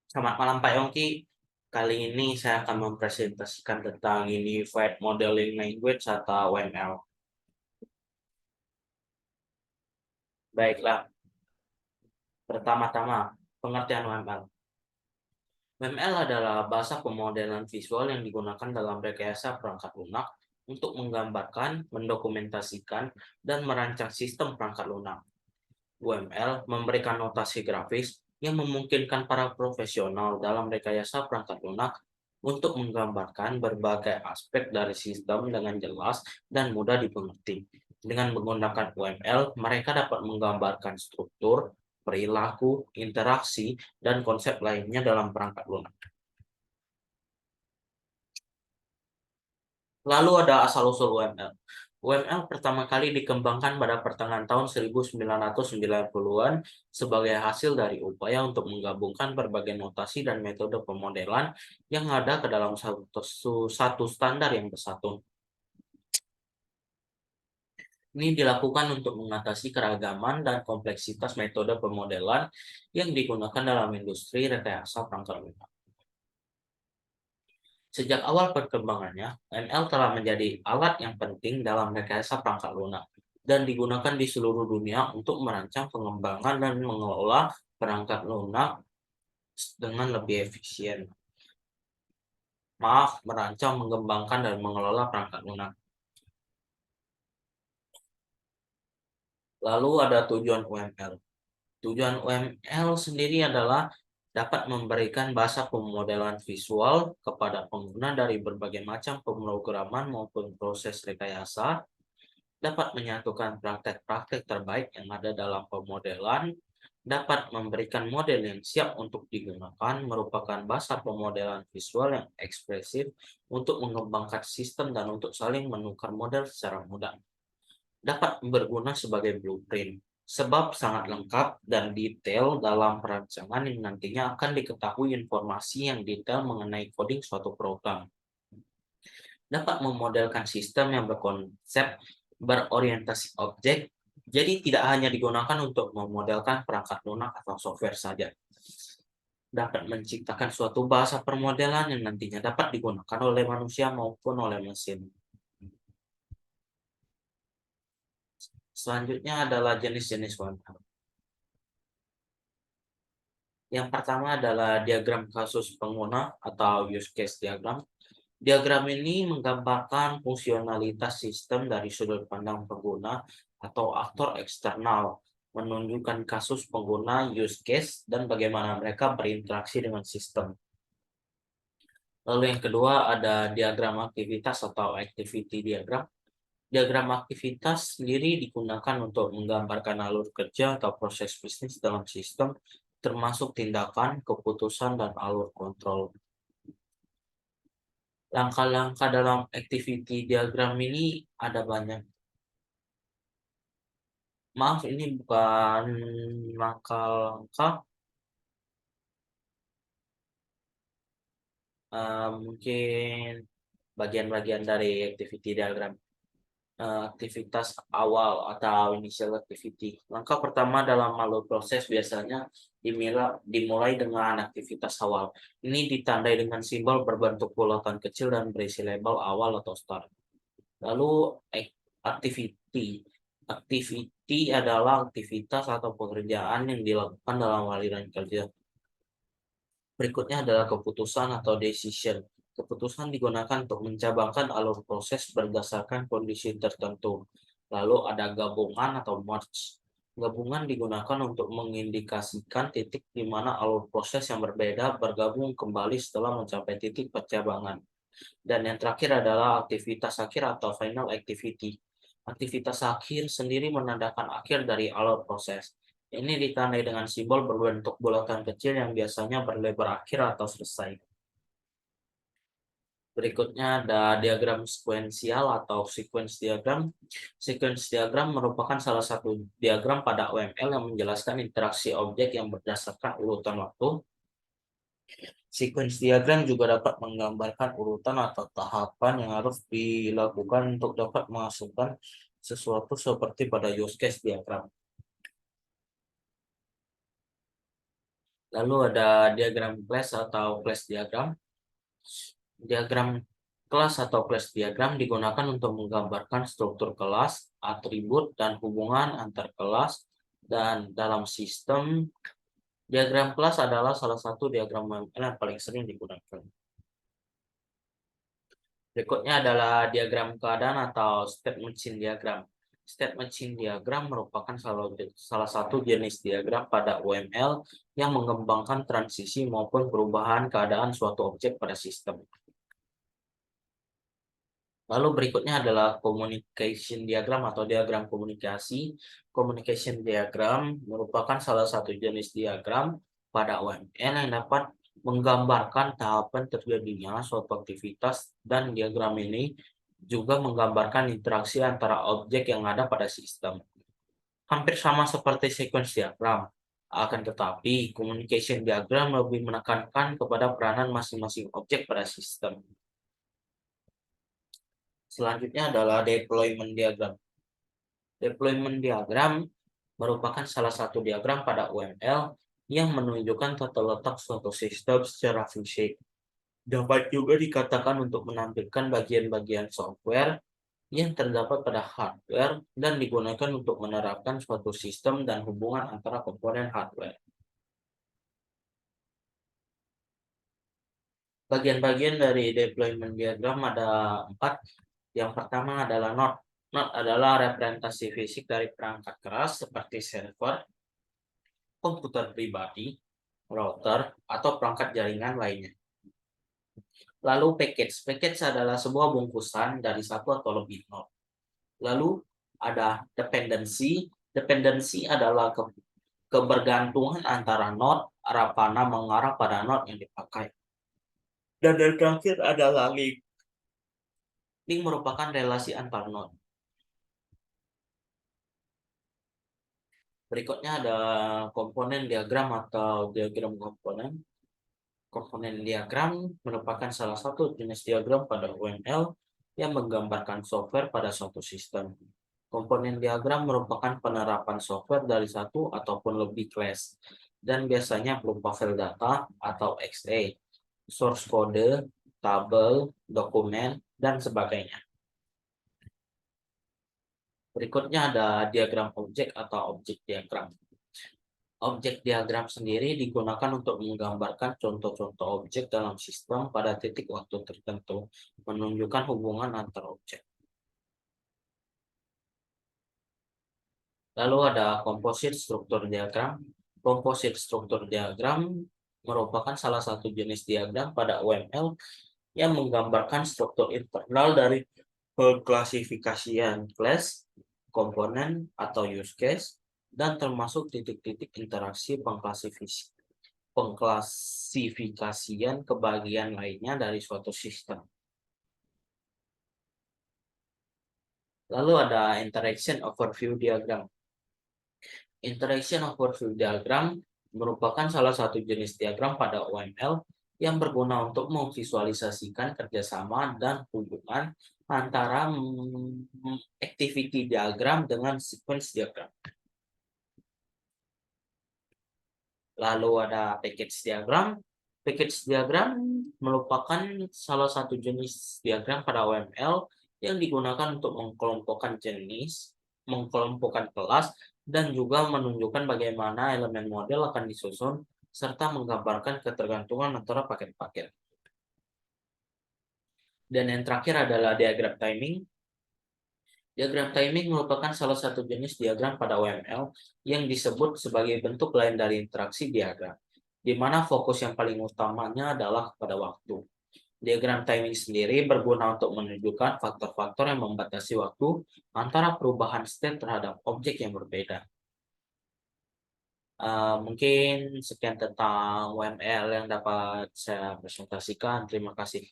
Selamat malam Pak Yongki. Kali ini saya akan mempresentasikan tentang Unified Modeling Language atau UML. Baiklah, pertama-tama pengertian UML. UML adalah bahasa pemodelan visual yang digunakan dalam rekayasa perangkat lunak untuk menggambarkan, mendokumentasikan, dan merancang sistem perangkat lunak. UML memberikan notasi grafis yang memungkinkan para profesional dalam rekayasa perangkat lunak untuk menggambarkan berbagai aspek dari sistem dengan jelas dan mudah dimengerti. Dengan menggunakan UML, mereka dapat menggambarkan struktur, perilaku, interaksi, dan konsep lainnya dalam perangkat lunak. Lalu ada asal-usul UML. UML pertama kali dikembangkan pada pertengahan tahun 1990-an sebagai hasil dari upaya untuk menggabungkan berbagai notasi dan metode pemodelan yang ada ke dalam satu standar yang bersatu. Ini dilakukan untuk mengatasi keragaman dan kompleksitas metode pemodelan yang digunakan dalam industri rekayasa perangkat lunak. Sejak awal perkembangannya, ML telah menjadi alat yang penting dalam rekayasa perangkat lunak dan digunakan di seluruh dunia untuk merancang pengembangan dan mengelola perangkat lunak dengan lebih efisien. Merancang, mengembangkan, dan mengelola perangkat lunak. Lalu ada tujuan UML. Tujuan UML sendiri adalah dapat memberikan bahasa pemodelan visual kepada pengguna dari berbagai macam pemrograman maupun proses rekayasa, dapat menyatukan praktek-praktek terbaik yang ada dalam pemodelan, dapat memberikan model yang siap untuk digunakan, merupakan bahasa pemodelan visual yang ekspresif untuk mengembangkan sistem dan untuk saling menukar model secara mudah. Dapat berguna sebagai blueprint, sebab sangat lengkap dan detail dalam perancangan yang nantinya akan diketahui informasi yang detail mengenai coding suatu program. Dapat memodelkan sistem yang berkonsep berorientasi objek, jadi tidak hanya digunakan untuk memodelkan perangkat lunak atau software saja. Dapat menciptakan suatu bahasa permodelan yang nantinya dapat digunakan oleh manusia maupun oleh mesin. Selanjutnya adalah jenis-jenis UML. Yang pertama adalah diagram kasus pengguna atau use case diagram. Diagram ini menggambarkan fungsionalitas sistem dari sudut pandang pengguna atau aktor eksternal, menunjukkan kasus pengguna, use case, dan bagaimana mereka berinteraksi dengan sistem. Lalu yang kedua ada diagram aktivitas atau activity diagram. Diagram aktivitas sendiri digunakan untuk menggambarkan alur kerja atau proses bisnis dalam sistem, termasuk tindakan, keputusan, dan alur kontrol. Langkah-langkah dalam activity diagram ini ada banyak. Maaf, ini bukan langkah-langkah, mungkin bagian-bagian dari activity diagram. Aktivitas awal atau initial activity. Langkah pertama dalam alur proses biasanya dimulai dengan aktivitas awal. Ini ditandai dengan simbol berbentuk bulatan kecil dan berisi label awal atau start. Lalu activity. Activity adalah aktivitas atau pekerjaan yang dilakukan dalam aliran kerja. Berikutnya adalah keputusan atau decision. Keputusan digunakan untuk mencabangkan alur proses berdasarkan kondisi tertentu. Lalu ada gabungan atau merge. Gabungan digunakan untuk mengindikasikan titik di mana alur proses yang berbeda bergabung kembali setelah mencapai titik percabangan. Dan yang terakhir adalah aktivitas akhir atau final activity. Aktivitas akhir sendiri menandakan akhir dari alur proses. Ini ditandai dengan simbol berbentuk bulatan kecil yang biasanya berlebar akhir atau selesai. Berikutnya ada diagram sekuensial atau sequence diagram. Sequence diagram merupakan salah satu diagram pada UML yang menjelaskan interaksi objek yang berdasarkan urutan waktu. Sequence diagram juga dapat menggambarkan urutan atau tahapan yang harus dilakukan untuk dapat menghasilkan sesuatu seperti pada use case diagram. Lalu ada diagram class atau class diagram. Diagram kelas atau class diagram digunakan untuk menggambarkan struktur kelas, atribut, dan hubungan antar kelas. Dan dalam sistem, diagram kelas adalah salah satu diagram UML yang paling sering digunakan. Berikutnya adalah diagram keadaan atau state machine diagram. State machine diagram merupakan salah satu jenis diagram pada UML yang mengembangkan transisi maupun perubahan keadaan suatu objek pada sistem. Lalu berikutnya adalah communication diagram atau diagram komunikasi. Communication diagram merupakan salah satu jenis diagram pada UML yang dapat menggambarkan tahapan terjadinya suatu aktivitas, dan diagram ini juga menggambarkan interaksi antara objek yang ada pada sistem. Hampir sama seperti sequence diagram, akan tetapi communication diagram lebih menekankan kepada peranan masing-masing objek pada sistem. Selanjutnya adalah deployment diagram. Deployment diagram merupakan salah satu diagram pada UML yang menunjukkan tata letak suatu sistem secara fisik. Dapat juga dikatakan untuk menampilkan bagian-bagian software yang terdapat pada hardware dan digunakan untuk menerapkan suatu sistem dan hubungan antara komponen hardware. Bagian-bagian dari deployment diagram ada 4. Yang pertama adalah node. Node adalah representasi fisik dari perangkat keras seperti server, komputer pribadi, router, atau perangkat jaringan lainnya. Lalu package. Package adalah sebuah bungkusan dari satu atau lebih node. Lalu ada dependency. Dependency adalah kebergantungan antara node, arah panah mengarah pada node yang dipakai. Dan yang terakhir adalah link. Link merupakan relasi antar node. Berikutnya ada komponen diagram atau diagram komponen. Komponen diagram merupakan salah satu jenis diagram pada UML yang menggambarkan software pada suatu sistem. Komponen diagram merupakan penerapan software dari satu ataupun lebih kelas, dan biasanya berupa file data atau XA, source code, tabel, dokumen, dan sebagainya. Berikutnya ada diagram objek atau objek diagram. Objek diagram sendiri digunakan untuk menggambarkan contoh-contoh objek dalam sistem pada titik waktu tertentu, menunjukkan hubungan antar objek. Lalu ada komposit struktur diagram. Komposit struktur diagram merupakan salah satu jenis diagram pada UML yang menggambarkan struktur internal dari pengklasifikasian kelas, komponen, atau use case, dan termasuk titik-titik interaksi pengklasifikasian ke bagian lainnya dari suatu sistem. Lalu ada interaction overview diagram. Interaction overview diagram merupakan salah satu jenis diagram pada UML yang berguna untuk memvisualisasikan kerjasama dan hubungan antara activity diagram dengan sequence diagram. Lalu ada package diagram. Package diagram merupakan salah satu jenis diagram pada UML yang digunakan untuk mengkelompokkan jenis, mengkelompokkan kelas, dan juga menunjukkan bagaimana elemen model akan disusun, serta menggambarkan ketergantungan antara paket-paket. Dan yang terakhir adalah diagram timing. Diagram timing merupakan salah satu jenis diagram pada UML yang disebut sebagai bentuk lain dari interaksi diagram, di mana fokus yang paling utamanya adalah pada waktu. Diagram timing sendiri berguna untuk menunjukkan faktor-faktor yang membatasi waktu antara perubahan state terhadap objek yang berbeda. Mungkin sekian tentang UML yang dapat saya presentasikan. Terima kasih.